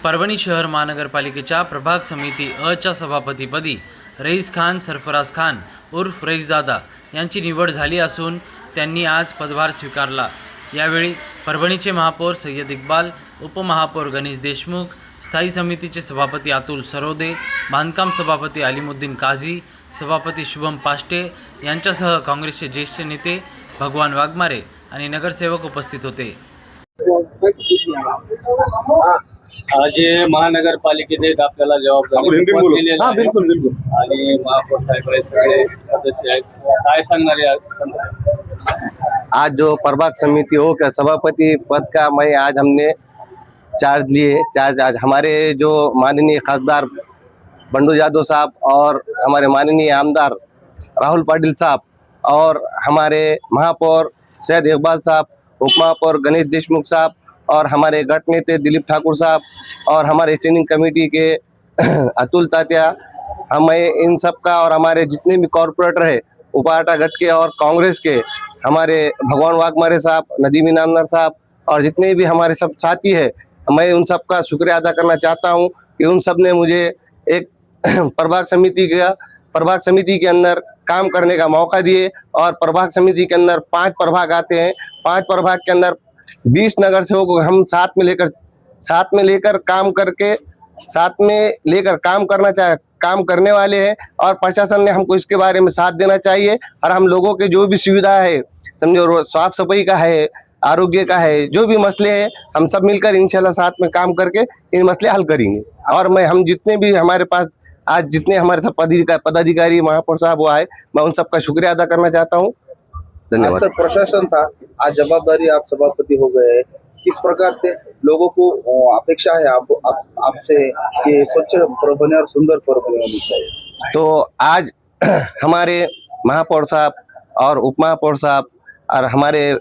परभणी शहर महानगरपालिकेच्या प्रभाग समिती अ च्या सभापतीपदी रईस खान सरफराज खान उर्फ रईसदादा यांची निवड झाली असून त्यांनी आज पदभार स्वीकारला। यावेळी परभणीचे महापौर सय्यद इक्बाल, उपमहापौर गणेश देशमुख, स्थायी समितीचे सभापती अतुल सरोदे, बांधकाम सभापती अलीमुद्दीन काझी, सभापती शुभम पाष्टे यांच्यासह काँग्रेसचे ज्येष्ठ नेते भगवान वाघमारे आणि नगरसेवक उपस्थित होते। आज महानगरपालिकेने आपल्याला जबाबदारी दिलेली आहे। बिल्कुल बिल्कुल। आणि महापौर साहेब सगळे सदस्य आहेत, काय सांगणार आहे? आज जो प्रभाग समिति हो क्या सभापति पद का मैं आज हमने चार्ज लिए। आज हमारे जो माननीय खासदार बंडू यादव साहब और हमारे माननीय आमदार राहुल पाटिल साहब और हमारे महापौर सैयद इकबाल साहब, उपमहापौर गणेश देशमुख साहब और हमारे गट नेता दिलीप ठाकुर साहब और हमारे स्टैंडिंग कमेटी के अतुल तात्या, हमें इन सब का और हमारे जितने भी कॉर्पोरेटर है उपाटा गट के और कांग्रेस के हमारे भगवान वाघमारे साहब, नदीम इनामदार साहब और जितने भी हमारे सब साथी है, मैं उन सब का शुक्रिया अदा करना चाहता हूं कि उन सब ने मुझे एक प्रभाग समिति के अंदर काम करने का मौका दिए। और प्रभाग समिति के अंदर 5 प्रभाग आते हैं। 5 प्रभाग के अंदर 20 नगर सेवकों को हम साथ में लेकर काम करने वाले हैं। और प्रशासन ने हमको इसके बारे में साथ देना चाहिए और हम लोगों के जो भी सुविधा है, समझो साफ सफाई का है, आरोग्य का है, जो भी मसले हैं, हम सब मिलकर इंशाल्लाह साथ में काम करके इन मसले हल करेंगे। और हम जितने भी हमारे पास आज जितने हमारे सब पदाधिकारी महापौर साहब वो आए, मैं उन सबका शुक्रिया अदा करना चाहता हूँ। धन्यवाद। आज तक प्रशासन था, आज जवाबदारी आप सभापति हो गए, किस प्रकार से लोगों को अपेक्षा है आपसे कि स्वच्छ परभणी और सुंदर परभणी होनी चाहिए? तो आज हमारे महापौर साहब और उपमहापौर साहब और हमारे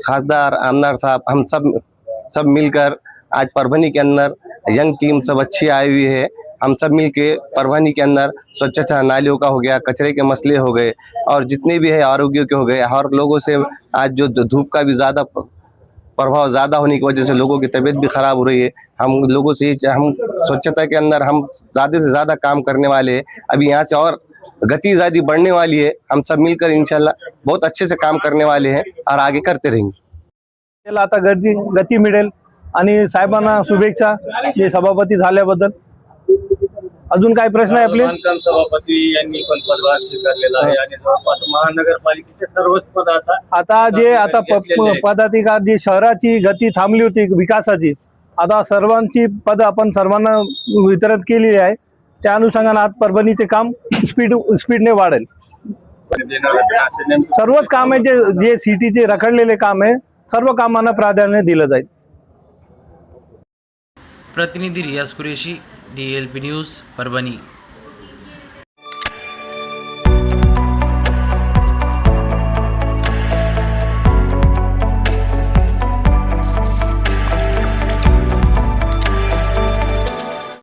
खासदार आमदार साहब, हम सब मिलकर आज परभणी के अंदर यंग टीम सब अच्छी आई हुई है। हम सब मिलके परभणी के अंदर स्वच्छता, नालियों का हो गया, कचरे के मसले हो गए और जितने भी है आरोग्य के हो गए। और लोगों से आज जो धूप का भी प्रभाव ज़्यादा होने की वजह से लोगों की तबीयत भी खराब हो रही है। हम लोगों से हम स्वच्छता के अंदर हम ज़्यादा से ज़्यादा काम करने वाले हैं। अभी यहाँ से और गति ज़्यादा बढ़ने वाली है। हम सब मिलकर इंशाल्लाह बहुत अच्छे से काम करने वाले हैं और आगे करते रहेंगे। त्याला आता गती मिळेल आणि साहेबांना शुभेच्छा हे सभापती झाल्याबद्दल। अजून काय प्रश्न आहे आपले? बांधकाम सभापती यांनी पण पदभार स्वीकारलेला आहे आणि जवळपास महानगरपालिकेचे सर्वच पद आता पदाधिकारी जी शहराची गती थांबली होती विकासाची, आता सर्वांची पद आपण सर्वांना वितरित केलेली आहे। त्या अनुषंगाने आज परभणीचे काम स्पीडने वाढेल। सर्वच काम आहे जे सिटीचे रखडलेले काम आहे, सर्व कामांना प्राधान्य दिलं जाईल। प्रतिनिधी रियाज कुरेशी, DLP न्यूज, परभणी।